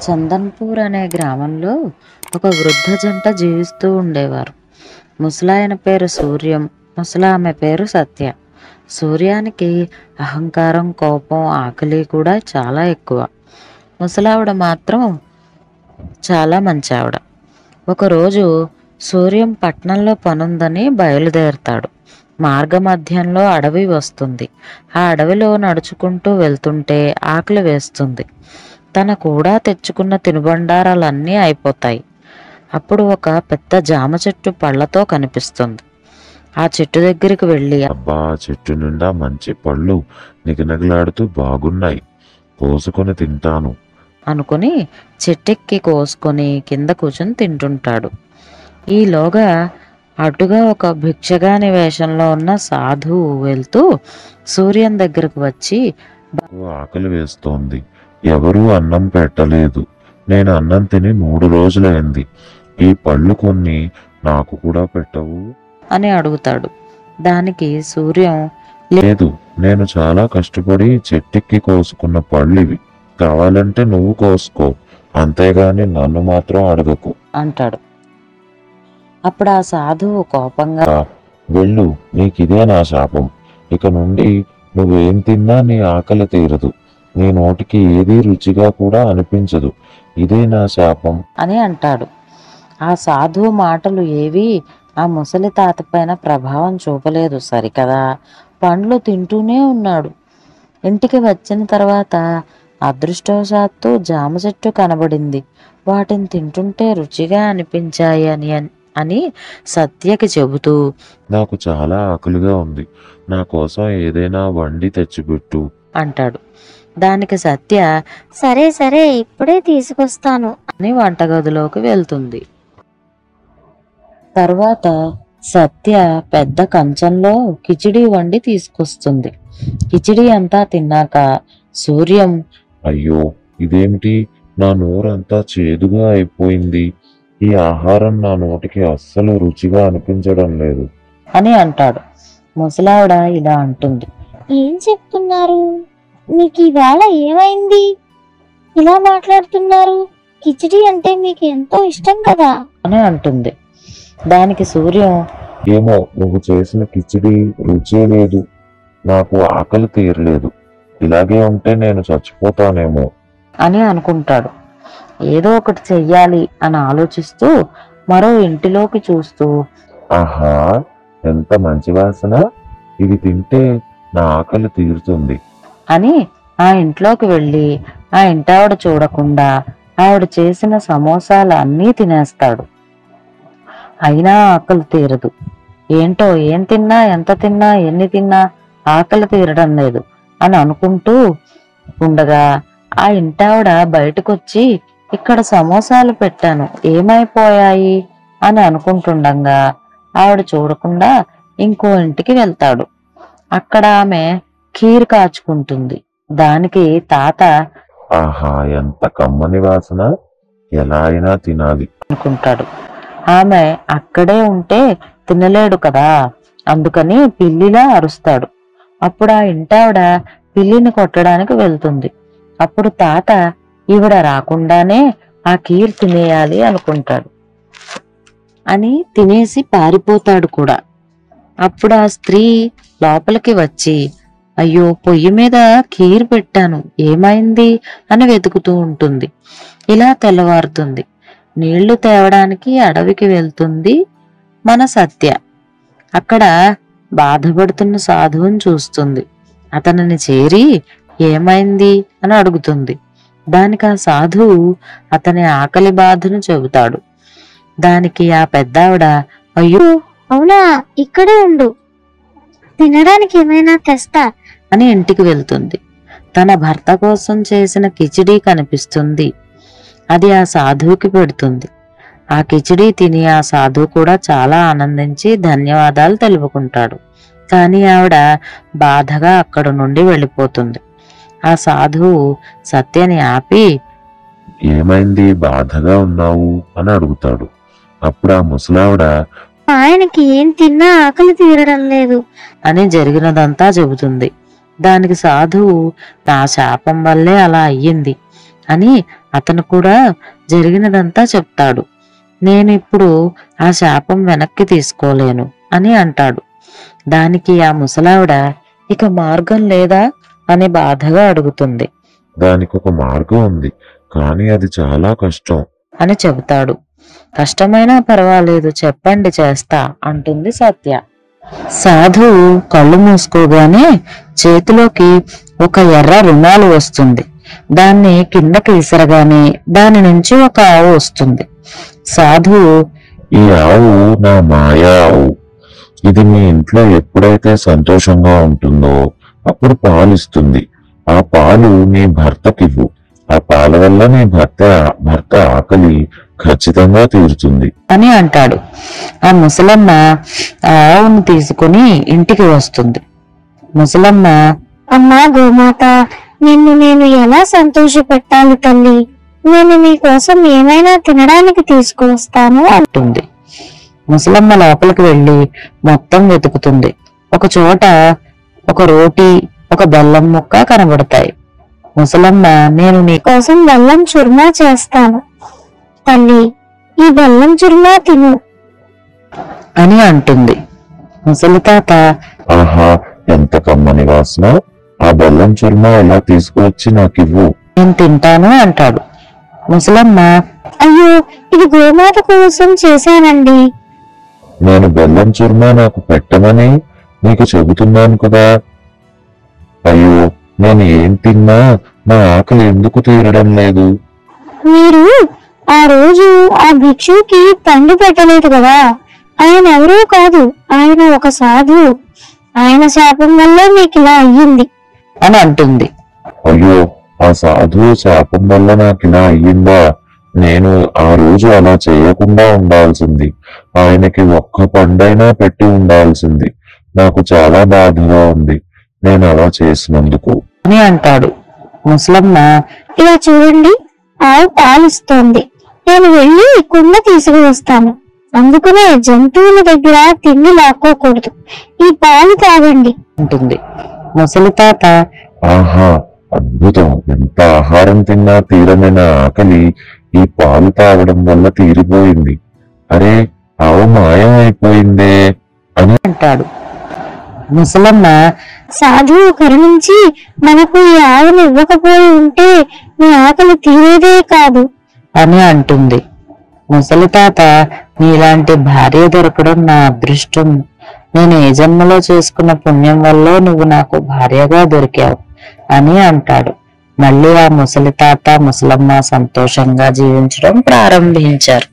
చందన్పూర్ అనే గ్రామంలో ఒక వృద్ధ జంట జీవిస్తూ ఉండేవారు. ముసలాయన పేరు సూర్యం, ముసలామె పేరు సత్య. సూర్యానికి అహంకారం, కోపం, ఆకలి కూడా చాలా ఎక్కువ. ముసలావిడ మాత్రం చాలా మంచి ఆవిడ. ఒకరోజు సూర్యం పట్నంలో పనుందని బయలుదేరతాడు. మార్గమధ్యంలో అడవి వస్తుంది. ఆ అడవిలో నడుచుకుంటూ వెళ్తుంటే ఆకలి వేస్తుంది. తన కూడా తెచ్చుకున్న తినుబండారాలన్నీ అయిపోతాయి. అప్పుడు ఒక పెద్ద జామ చెట్టు పళ్ళతో కనిపిస్తుంది. ఆ చెట్టు దగ్గరికి వెళ్ళి, అబ్బా, చెట్టు నిండా మంచి పళ్ళు నిగనగలాడుతూ బాగున్నాయి, కోసుకొని తింటాను అనుకుని చెట్టెక్కి కోసుకొని కింద కూర్చొని తింటుంటాడు. ఈలోగా అటుగా ఒక భిక్షగాని వేషంలో ఉన్న సాధువు వెళ్తూ సూర్యం దగ్గరకు వచ్చి, నాకు ఆకలి వేస్తోంది, ఎవరూ అన్నం పెట్టలేదు, నేను అన్నం తిని 3 రోజులైంది, ఈ పళ్ళు కొన్ని నాకు కూడా పెట్టవు అని అడుగుతాడు. దానికి సూర్యం, లేదు, నేను చాలా కష్టపడి చెట్టెక్కి కోసుకున్న పళ్ళు ఇవి, కావాలంటే నువ్వు కోసుకో, అంతేగాని నన్ను మాత్రం అడగకు అంటాడు. అప్పుడు ఆ సాధువు కోపంగా, వెళ్ళు, నీకిదే నా శాపం, ఇక నుండి నువ్వేం తిన్నా నీ ఆకలి తీరదు, నీ నోటికి ఏదీ రుచిగా కూడా అనిపించదు, ఇదే నా శాపం అని అంటాడు. ఆ సాధువు మాటలు ఏవి ఆ ముసలి తాత పైన ప్రభావం చూపలేదు సరికదా. పండ్లు తింటూనే ఉన్నాడు. ఇంటికి వచ్చిన తర్వాత అదృష్టవశాత్తు జామ చెట్టు కనబడింది. వాటిని తింటుంటే రుచిగా అనిపించాయి అని సత్యకి చెబుతూ, నాకు చాలా ఆకలిగా ఉంది, నా కోసం ఏదైనా వండి తెచ్చిపెట్టు అంటాడు. దానికి సత్య, సరే సరే, ఇప్పుడే తీసుకొస్తాను అని వంటగదిలోకి వెళ్తుంది. తర్వాత సత్య పెద్ద కంచంలో కిచిడి వండి తీసుకొస్తుంది. కిచిడి అంతా తిన్నాక సూర్యం, అయ్యో, ఇదేమిటి, నా నోరంతా చేదుగా అయిపోయింది, ఈ ఆహారం నా నోటికి అస్సలు రుచిగా అనిపించడం లేదు అని అంటాడు. ముసలావిడ ఇలా అంటుంది, ఏం చెప్తున్నారు? మీకు ఇవాళ ఏమైంది? ఇలా మాట్లాడుతున్నారు? కిచిడి అంటే మీకు ఎంతో ఇష్టం కదా అని అంటుంది. దానికి సూర్యం, ఏమో, నువ్వు చేసిన కిచిడి రుచే లేదు, నాకు ఆకలి తీరలేదు, ఇలాగే ఉంటే నేను చచ్చిపోతానేమో అని అనుకుంటాడు. ఏదో ఒకటి చెయ్యాలి అని ఆలోచిస్తూ మరో ఇంటిలోకి చూస్తూ, ఆహా, ఎంత మంచి వాసన, ఇది తింటే నా ఆకలి తీరుతుంది అని ఆ ఇంట్లోకి వెళ్ళి ఆ ఇంటావిడ చూడకుండా ఆవిడ చేసిన సమోసాలు అన్నీ తినేస్తాడు. అయినా ఆకలి తీరదు. ఏంటో, ఏం తిన్నా, ఎంత తిన్నా, ఎన్ని తిన్నా ఆకలి తీరడం లేదు అని అనుకుంటూ ఉండగా ఆ ఇంటావిడ బయటకొచ్చి, ఇక్కడ సమోసాలు పెట్టాను, ఏమైపోయాయి అని అనుకుంటుండగా ఆవిడ చూడకుండా ఇంకో ఇంటికి వెళ్తాడు. అక్కడ ఆమె ఖీర్ కాచుకుంటుంది. దానికి తాత, ఆహా, ఎంత కమ్మని వాసన, ఎలా అయినా తినాలి అనుకుంటాడు. ఆమె అక్కడే ఉంటే తినలేడు కదా, అందుకని పిల్లిలా అరుస్తాడు. అప్పుడు ఆ ఇంటావిడ పిల్లిని కొట్టడానికి వెళ్తుంది. అప్పుడు తాత ఈవిడ రాకుండానే ఆ ఖీర్ తినేయాలి అనుకుంటాడు. అని తినేసి పారిపోతాడు కూడా. అప్పుడు ఆ స్త్రీ లోపలికి వచ్చి, అయ్యో, పొయ్యి మీద ఖీర్ పెట్టాను, ఏమైంది అని వెతుకుతూ ఉంటుంది. ఇలా తెల్లవారుతుంది. నీళ్లు తేవడానికి అడవికి వెళ్తుంది మన సత్య. అక్కడ బాధపడుతున్న సాధువుని చూస్తుంది. అతనిని చేరి ఏమైంది అని అడుగుతుంది. దానికి ఆ సాధువు అతని ఆకలి బాధను చెబుతాడు. దానికి ఆ పెద్దావిడ, అయ్యో, అవునా, ఇక్కడే ఉండు, తినడానికి ఏమైనా తెస్తా అని ఇంటికి వెళ్తుంది. తన భర్త కోసం చేసిన కిచిడి కనిపిస్తుంది. అది ఆ సాధువుకి పెడుతుంది. ఆ కిచిడి తిని ఆ సాధువు కూడా చాలా ఆనందించి ధన్యవాదాలు తెలుపుకుంటాడు. కానీ ఆవిడ బాధగా అక్కడ నుండి వెళ్ళిపోతుంది. ఆ సాధువు సత్యని ఆపి, ఏమైంది, బాధగా ఉన్నావు అని అడుగుతాడు. అప్పుడు ఆ ముసలావిడ, ఆయనకి ఏం తిన్నా ఆకలి తీరడం లేదు అని జరిగినదంతా చెబుతుంది. దానికి సాధువు, నా శాపం వల్లే అలా అయ్యింది అని అతను కూడా జరిగినదంతా చెప్తాడు. నేనిప్పుడు ఆ శాపం వెనక్కి తీసుకోలేను అని అంటాడు. దానికి ఆ ముసలావిడ ఇక మార్గం లేదా అని బాధగా అడుగుతుంది. దానికి ఒక మార్గం ఉంది, కానీ అది చాలా కష్టం. అని చెబుతాడు. కష్టమైనా పర్వాలేదు, చెప్పండి, చేస్తా అంటుంది సత్య. సాధువు కళ్ళు మూసుకోగానే చేతిలోకి ఒక ఎర్ర రుమాలు వస్తుంది. దాన్ని కిందకి విసరగానే దాని నుంచి ఒక ఆవు వస్తుంది. సాధువు, ఈ ఆవు నా మాయా ఆవు. ఇది మీ ఇంట్లో ఎప్పుడైతే సంతోషంగా ఉంటుందో అప్పుడు పాలిస్తుంది. ఆ పాలు నీ భర్తకివ్వు. ఆ పాల వల్ల నీ భర్త ఆకలి ఖచ్చితంగా తీరుతుంది అని అంటాడు. ఆ ముసలమ్మ ఆ ఆవును తీసుకుని ఇంటికి వస్తుంది. ముసలమ్మ, అమ్మా గోమాత, నిన్ను నేను ఎలా సంతోషపెట్టాలి తల్లి? నేను నీకోసం ఏమైనా తినడానికి తీసుకువస్తాను అంటుంది. ముసలమ్మ లోపలికి వెళ్లి మొత్తం వెతుకుతుంది. ఒక చోట ఒక రోటీ, ఒక బెల్లం ముక్క కనబడతాయి. ముసలమ్మ, నేను కోసం బెల్లం చుర్మా చేస్తాను తల్లి, ఈ బెల్లం చుర్మా తిను అని అంటుంది. ముసలి తాత, ఆహా, ఎంత కమ్మని వాసన! ఆ బెల్లం చుర్మా ఎలా తీసుకువచ్చి నాకివ్వు. నేను తింటాను అంటాడు. ముసలమ్మ, అయ్యో, ఇది గోమాత కోసం చేశానండి. నేను బెల్లం చుర్మా నాకు పెట్టమని నీకు చెబుతున్నాను కదా. అయ్యో, నేను ఏం తిన్నా నా ఆకలి ఎందుకు తీరడం లేదు? మీరు ఆ రోజు ఆ భిక్షుకి పండు పెట్టలేదు కదా, ఆయన ఎవరూ కాదు, ఆయన ఒక సాధువు. ఆయన శాపం వల్ల మీకు ఇలా అయ్యింది అని అంటుంది. అయ్యో, ఆ సాధువు శాపం వల్ల నాకు ఇలా అయ్యిందా? నేను ఆ రోజు అలా చేయకుండా ఉండాల్సింది. ఆయనకి ఒక్క పండైనా పెట్టి ఉండాల్సింది. నాకు చాలా బాధగా ఉంది నేను అలా చేసినందుకు అని అంటాడు. ముసలమ్మ, ఇలా చూడండి, ఆవు పాలిస్తోంది. నేను వెళ్ళి కుండ తీసుకువస్తాను. అందుకనే జంతువుల దగ్గర తిండి లాక్కోకూడదు. ఈ పాలు తాగండి అంటుంది. ముసలి తాత, ఆహా, అద్భుతం! ఎంత ఆహారం తిన్నా తీరమైన ఆకలి ఈ పాలు తాగడం వల్ల తీరిపోయింది. అరే, ఆవు మాయం అయిపోయిందే అని అంటాడు. ముసలమ్మ, సాధువు కరుణించి మనకు ఈ ఆవును ఇవ్వకపోయి ఉంటే మీ ఆకలి తీరేదే కాదు అని అంటుంది. ముసలి తాత, నీలాంటి భార్య దొరకడం నా అదృష్టం. నేను ఏ జన్మలో చేసుకున్న పుణ్యం వల్ల నువ్వు నాకు భార్యగా దొరికావు అని అంటాడు. మళ్ళీ ఆ ముసలి తాత ముసలమ్మ సంతోషంగా జీవించడం ప్రారంభించారు.